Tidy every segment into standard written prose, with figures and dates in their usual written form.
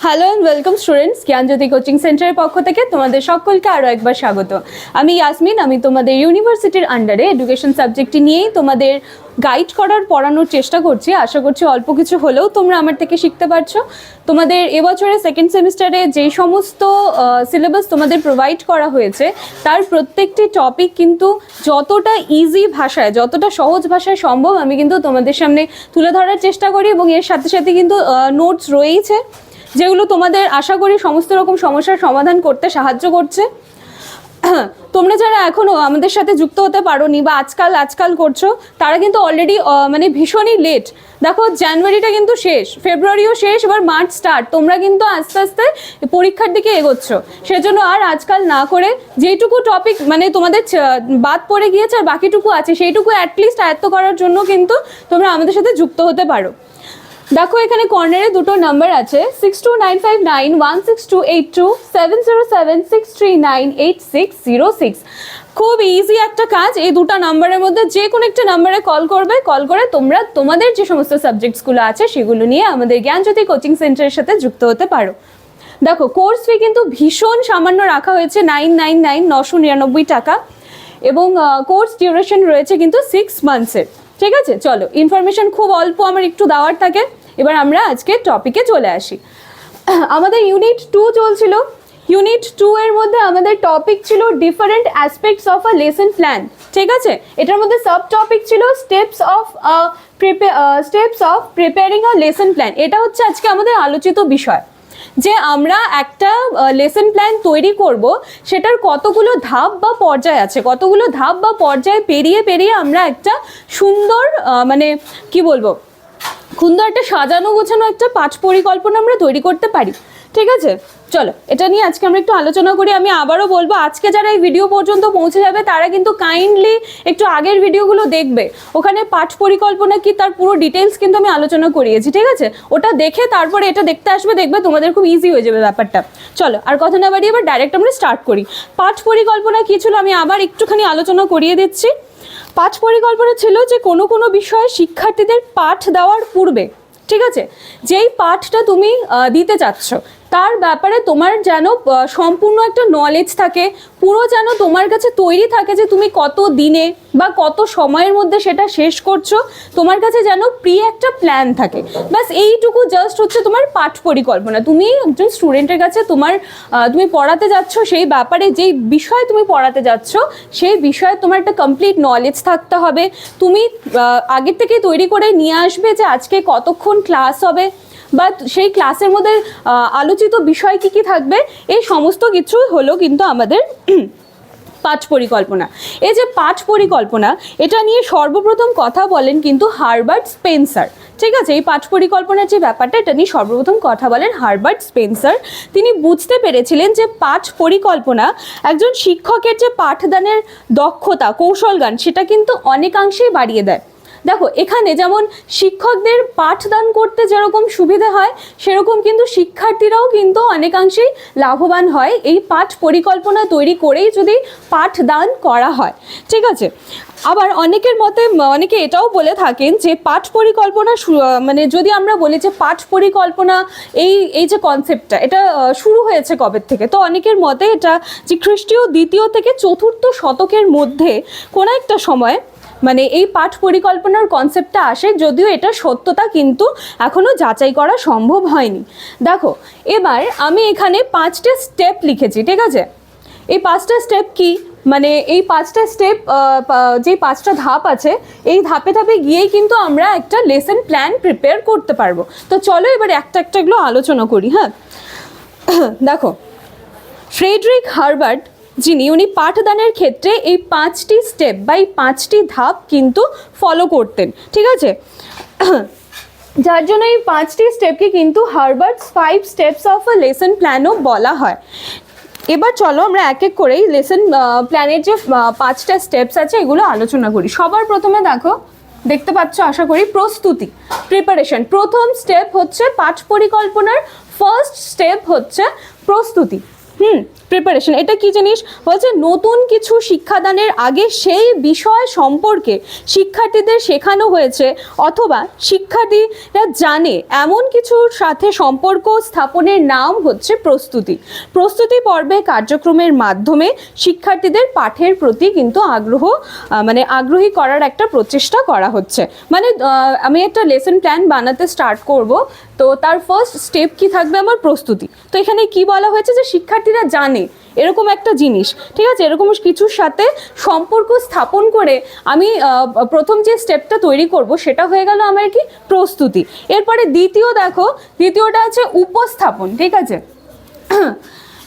Hello and welcome students, Gyanjyoti coaching সেন্টারের পক্ষ থেকে তোমাদের সকলকে আরও একবার স্বাগত। আমি ইয়াসমিন, আমি তোমাদের ইউনিভার্সিটির আন্ডারে এডুকেশন সাবজেক্টটি নিয়েই তোমাদের গাইড করার পড়ানোর চেষ্টা করছি। আশা করছি অল্প কিছু হলেও তোমরা আমার থেকে শিখতে পারছো। তোমাদের এবছরে সেকেন্ড সেমিস্টারে যেই সমস্ত সিলেবাস তোমাদের প্রোভাইড করা হয়েছে তার প্রত্যেকটি টপিক কিন্তু যতটা ইজি ভাষায়, যতটা সহজ ভাষায় সম্ভব আমি কিন্তু তোমাদের সামনে তুলে ধরার চেষ্টা করি, এবং এর সাথে সাথে কিন্তু নোটস রয়েইছে যেগুলো তোমাদের আশা করি সমস্ত রকম সমস্যার সমাধান করতে সাহায্য করছে। তোমরা যারা এখনও আমাদের সাথে যুক্ত হতে পারোনি বা আজকাল করছো, তারা কিন্তু অলরেডি মানে ভীষণই লেট। দেখো, জানুয়ারিটা কিন্তু শেষ, ফেব্রুয়ারিও শেষ, এবার মার্চ স্টার্ট। তোমরা কিন্তু আস্তে আস্তে পরীক্ষার দিকে এগোচ্ছ। সেজন্য আর আজকাল না করে যেইটুকু টপিক মানে তোমাদের বাদ পড়ে গিয়েছে আর বাকিটুকু আছে, সেইটুকু অ্যাটলিস্ট আয়ত্ত করার জন্য কিন্তু তোমরা আমাদের সাথে যুক্ত হতে পারো। দেখো, এখানে কর্নারে দুটো নাম্বার আছে, 6295916282, 7076398606। খুব ইজি একটা কাজ। এই দুটো নাম্বারের মধ্যে যে কোনো একটা নাম্বারে কল করবে, কল করে তোমরা তোমাদের যে সমস্ত সাবজেক্টসগুলো আছে সেগুলো নিয়ে আমাদের জ্ঞানজ্যোতি কোচিং সেন্টারের সাথে যুক্ত হতে পারো। দেখো, কোর্স ফি কিন্তু ভীষণ সামান্য রাখা হয়েছে, 999 টাকা, এবং কোর্স ডিউরেশন রয়েছে কিন্তু 6 মান্থসের। ঠিক আছে, চলো, ইনফরমেশন খুব অল্প আমার একটু দেওয়ার থাকে। এবার আমরা আজকে টপিকে চলে আসি। আমাদের ইউনিট 2 চলছিল। ইউনিট 2 এর মধ্যে আমাদের টপিক ছিল different aspects of a lesson plan. ঠিক আছে, এটার মধ্যে সাব টপিক ছিল steps of preparing a lesson plan. এটা হচ্ছে আজকে আমাদের আলোচিত বিষয়, যে আমরা একটা লেসন প্ল্যান তৈরি করব, সেটার কতগুলো ধাপ বা পর্যায় আছে, কতগুলো ধাপ বা পর্যায় পেরিয়ে আমরা একটা সুন্দর মানে কি বলবো, সুন্দর একটা সাজানো গোছানো একটা পাঠ পরিকল্পনা আমরা তৈরি করতে পারি। ঠিক আছে, চলো এটা নিয়ে আজকে আমরা একটু আলোচনা করি। আমি আবারও বলবো, আজকে যারা এই ভিডিও পর্যন্ত পৌঁছে যাবে তারা কিন্তু কাইন্ডলি একটু আগের ভিডিওগুলো দেখবে। ওখানে পাঠ পরিকল্পনা কি তার পুরো ডিটেলস কিন্তু আমি আলোচনা করিয়েছি। ঠিক আছে, ওটা দেখে তারপরে এটা দেখতে আসবে, দেখবে তোমাদের খুব ইজি হয়ে যাবে ব্যাপারটা। চলো আর কথা না বাড়িয়ে এবার ডাইরেক্ট আমরা স্টার্ট করি। পাঠ পরিকল্পনা কী ছিল আমি আবার একটুখানি আলোচনা করিয়ে দিচ্ছি। পাঠ পরিকল্পনা ছিল যে কোনো বিষয়ে শিক্ষার্থীদের পাঠ দেওয়ার পূর্বে, ঠিক আছে, যেই পাঠটা তুমি দিতে চাচ্ছ তার ব্যাপারে তোমার যেন সম্পূর্ণ একটা নলেজ থাকে, পুরো যেন তোমার কাছে তৈরি থাকে যে তুমি কত দিনে বা কত সময়ের মধ্যে সেটা শেষ করছো, তোমার কাছে যেন একটা প্ল্যান থাকে। ব্যাস এইটুকু জাস্ট হচ্ছে তোমার পাঠ পরিকল্পনা। তুমি একজন স্টুডেন্টের কাছে তুমি পড়াতে যাচ্ছ, সেই ব্যাপারে যেই বিষয় তুমি পড়াতে যাচ্ছ সেই বিষয়ে তোমার একটা কমপ্লিট নলেজ থাকতে হবে। তুমি আগের থেকেই তৈরি করে নিয়ে আসবে যে আজকে কতক্ষণ ক্লাস হবে বা সেই ক্লাসের মধ্যে আলোচিত বিষয় কী থাকবে, এই সমস্ত কিছু হলো কিন্তু আমাদের পাঠ পরিকল্পনা। এই যে পাঠ পরিকল্পনা, এটা নিয়ে সর্বপ্রথম কথা বলেন কিন্তু হারবার্ট স্পেন্সার। ঠিক আছে, এই পাঠ পরিকল্পনার যে ব্যাপারটা, এটা নিয়ে সর্বপ্রথম কথা বলেন হারবার্ট স্পেন্সার। তিনি বুঝতে পেরেছিলেন যে পাঠ পরিকল্পনা একজন শিক্ষকের যে পাঠদানের দক্ষতা, কৌশলজ্ঞান, সেটা কিন্তু অনেকাংশেই বাড়িয়ে দেয়। দেখো, এখানে যেমন শিক্ষকদের পাঠদান করতে যেরকম সুবিধে হয়, সেরকম কিন্তু শিক্ষার্থীরাও কিন্তু অনেকাংশেই লাভবান হয় এই পাঠ পরিকল্পনা তৈরি করেই যদি পাঠদান করা হয়। ঠিক আছে, আবার অনেকের মতে অনেকে এটাও বলে থাকেন যে পাঠ পরিকল্পনা মানে যদি আমরা বলি যে পাঠ পরিকল্পনা এই যে কনসেপ্টটা, এটা শুরু হয়েছে কবে থেকে, তো অনেকের মতে এটা যে খ্রিস্টীয় 2য় থেকে 4র্থ শতকের মধ্যে কোনো একটা সময় মানে এই পাঠ পরিকল্পনার কনসেপ্টটা আসে, যদিও এটা সত্যতা কিন্তু এখনও যাচাই করা সম্ভব হয়নি। দেখো, এবার আমি এখানে 5টা স্টেপ লিখেছি। ঠিক আছে, এই 5টা স্টেপ কি, মানে এই 5টা স্টেপ, যে 5টা ধাপ আছে, এই ধাপে ধাপে গিয়েই কিন্তু আমরা একটা লেসন প্ল্যান প্রিপেয়ার করতে পারবো। তো চলো এবার একটা এগুলো আলোচনা করি। হ্যাঁ, দেখো, ফ্রেডরিক হারবার্ট উনি পাঠদানের ক্ষেত্রে এই 5টি স্টেপ বা এই 5টি ধাপ কিন্তু ফলো করতেন। ঠিক আছে, যার জন্য এই 5টি স্টেপকে কিন্তু হারবার্টস 5 স্টেপস অফ আ লেসন প্ল্যানও বলা হয়। এবার চলো আমরা এক এক করেই লেসন প্ল্যানের যে 5টা স্টেপস আছে এগুলো আলোচনা করি। সবার প্রথমে দেখো, দেখতে পাচ্ছ আশা করি, প্রস্তুতি, প্রিপারেশন। প্রথম স্টেপ হচ্ছে পাঠ পরিকল্পনার ফার্স্ট স্টেপ হচ্ছে প্রস্তুতি। প্রিপারেশন, এটা কি জিনিস বলছে? নতুন কিছু শিক্ষাদানের আগে সেই বিষয় সম্পর্কে শিক্ষার্থীদের শেখানো হয়েছে অথবা শিক্ষার্থীরা জানে এমন কিছুর সাথে সম্পর্ক স্থাপনের নাম হচ্ছে প্রস্তুতি। প্রস্তুতি পর্বে কার্যক্রমের মাধ্যমে শিক্ষার্থীদের পাঠের প্রতি কিন্তু আগ্রহী করার একটা প্রচেষ্টা করা হচ্ছে। মানে আমি একটা লেসন প্ল্যান বানাতে স্টার্ট করব, তো তার ফার্স্ট স্টেপ কি থাকবে? আমার প্রস্তুতি। তো এখানে কি বলা হয়েছে? যে শিক্ষার্থীরা জানে এরকম একটা জিনিস, ঠিক আছে, এরকম কিছুর সাথে সম্পর্ক স্থাপন করে আমি প্রথম যে স্টেপটা তৈরি করব সেটা হয়ে গেল আমার কি? প্রস্তুতি। এরপরে দ্বিতীয়টা আছে উপস্থাপন, ঠিক আছে।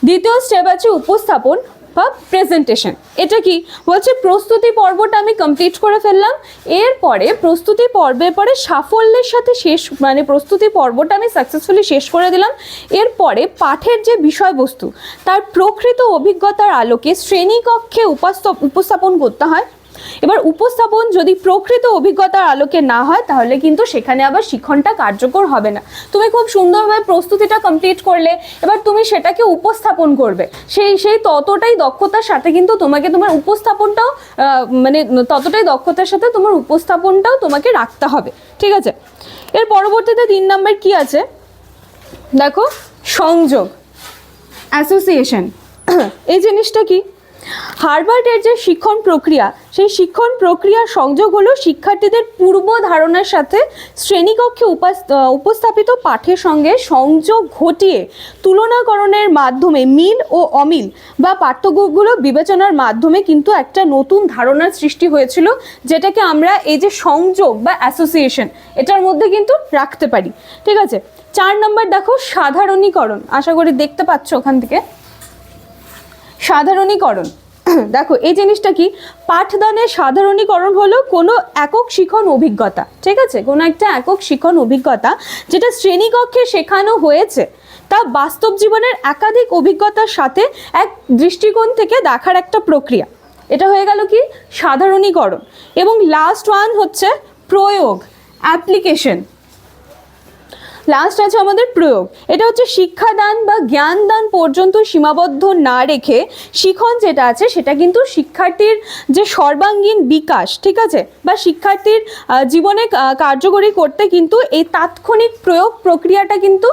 দ্বিতীয় স্টেপ আছে উপস্থাপন বা প্রেজেন্টেশন। এটা কি বলছে? প্রস্তুতি পর্বটা আমি কমপ্লিট করে ফেললাম, এরপরে প্রস্তুতি পর্বের পরে সাফল্যের সাথে প্রস্তুতি পর্বটা আমি সাকসেসফুলি শেষ করে দিলাম। এরপরে পাঠের যে বিষয়বস্তু তার প্রকৃত অভিজ্ঞতার আলোকে শ্রেণীকক্ষে উপস্থাপন করতে হয়। এবার উপস্থাপন যদি প্রকৃত অভিজ্ঞতার আলোকে না হয় তাহলে কিন্তু সেখানে আবার শিক্ষণটা কার্যকর হবে না। তুমি খুব সুন্দরভাবে প্রস্তুতিটা কমপ্লিট করলে, এবার তুমি সেটাকে উপস্থাপন করবে, সেই ততটাই দক্ষতার সাথে কিন্তু তোমাকে তোমার উপস্থাপনটাও তোমাকে রাখতে হবে, ঠিক আছে। এর পরবর্তীতে 3 নম্বর কি আছে দেখো, সংযোগ, অ্যাসোসিয়েশন। এই জিনিসটা কি? হার্ভার্ডের যে শিক্ষণ প্রক্রিয়া, সেই শিক্ষণ প্রক্রিয়ার সংযোগ হলো শিক্ষার্থীদের পূর্ব ধারণার সাথে শ্রেণীকক্ষে উপস্থাপিত পাঠের সঙ্গে সংযোগ ঘটিয়ে তুলনাকরণের মাধ্যমে মিল ও অমিল বা পার্থক্যগুলো বিবেচনার মাধ্যমে কিন্তু একটা নতুন ধারণার সৃষ্টি হয়েছিল, যেটাকে আমরা এই যে সংযোগ বা অ্যাসোসিয়েশন এটার মধ্যে কিন্তু রাখতে পারি, ঠিক আছে। 4 নম্বর দেখো, সাধারণীকরণ। আশা করি দেখতে পাচ্ছ ওখান থেকে। সাধারণীকরণ, দেখো এই জিনিসটা কি? পাঠদানের সাধারণীকরণ হলো কোনো একক শিখন অভিজ্ঞতা, ঠিক আছে, কোনো একটা একক শিখন অভিজ্ঞতা যেটা শ্রেণীকক্ষে শেখানো হয়েছে তা বাস্তব জীবনের একাধিক অভিজ্ঞতার সাথে এক দৃষ্টিকোণ থেকে দেখার একটা প্রক্রিয়া। এটা হয়ে গেল কি? সাধারণীকরণ। এবং লাস্ট ওয়ান হচ্ছে প্রয়োগ, অ্যাপ্লিকেশন। লাস্ট আছে আমাদের প্রয়োগ। এটা হচ্ছে শিক্ষাদান বা জ্ঞানদান পর্যন্ত সীমাবদ্ধ না রেখে শিখন যেটা আছে সেটা কিন্তু শিক্ষার্থীর যে সর্বাঙ্গীন বিকাশ, ঠিক আছে, বা শিক্ষার্থীর জীবনে কার্যকরী করতে কিন্তু এই তাৎক্ষণিক প্রয়োগ প্রক্রিয়াটা কিন্তু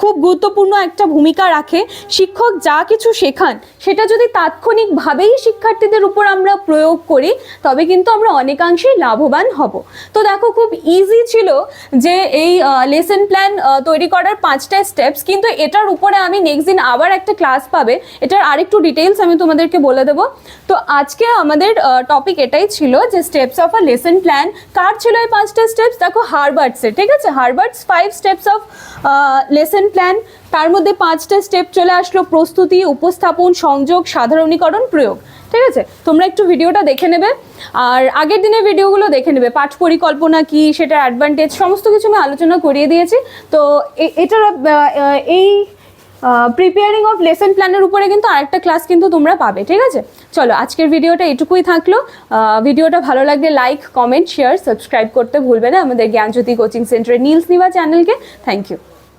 খুব গুরুত্বপূর্ণ একটা ভূমিকা রাখে। শিক্ষক যা কিছু শেখান সেটা যদি তাৎক্ষণিকভাবেই শিক্ষার্থীদের উপর আমরা প্রয়োগ করি তবে কিন্তু আমরা অনেকাংশেই লাভবান হব। তো দেখো খুব ইজি ছিল যে এই লেসন প্ল্যান তৈরি করার 5টা স্টেপস, কিন্তু এটার উপরে আমি নেক্সট দিন আবার একটা ক্লাস পাবে, এটার আরেকটু ডিটেলস আমি তোমাদেরকে বলে দেবো। তো আজকে আমাদের টপিক এটাই ছিল যে steps of a lesson plan. কার ছিল এই 5টা স্টেপস? দেখো হার্ভার্ডসের, ঠিক আছে, Herbart's 5 steps of lesson plan. তার মধ্যে 5টা স্টেপ চলে আসলো: প্রস্তুতি, উপস্থাপন, সংযোগ, সাধারণীকরণ, প্রয়োগ, ঠিক আছে। তোমরা একটু ভিডিওটা দেখে নেবে আর আগের দিনের ভিডিওগুলো দেখে নেবে। পাঠ পরিকল্পনা কি, সেটার অ্যাডভান্টেজ সমস্ত কিছু আমি আলোচনা করিয়ে দিয়েছি। তো এটার এই প্রিপেয়ারিং অফ লেসন প্ল্যানের উপরে কিন্তু আরেকটা ক্লাস কিন্তু তোমরা পাবে, ঠিক আছে। চলো আজকের ভিডিওটা এটুকুই থাকলো। ভিডিওটা ভালো লাগলে লাইক, কমেন্ট, শেয়ার, সাবস্ক্রাইব করতে ভুলবে না আমাদের জ্ঞানজ্যোতি কোচিং সেন্টারের নীলস নিভা চ্যানেলকে। Thank you.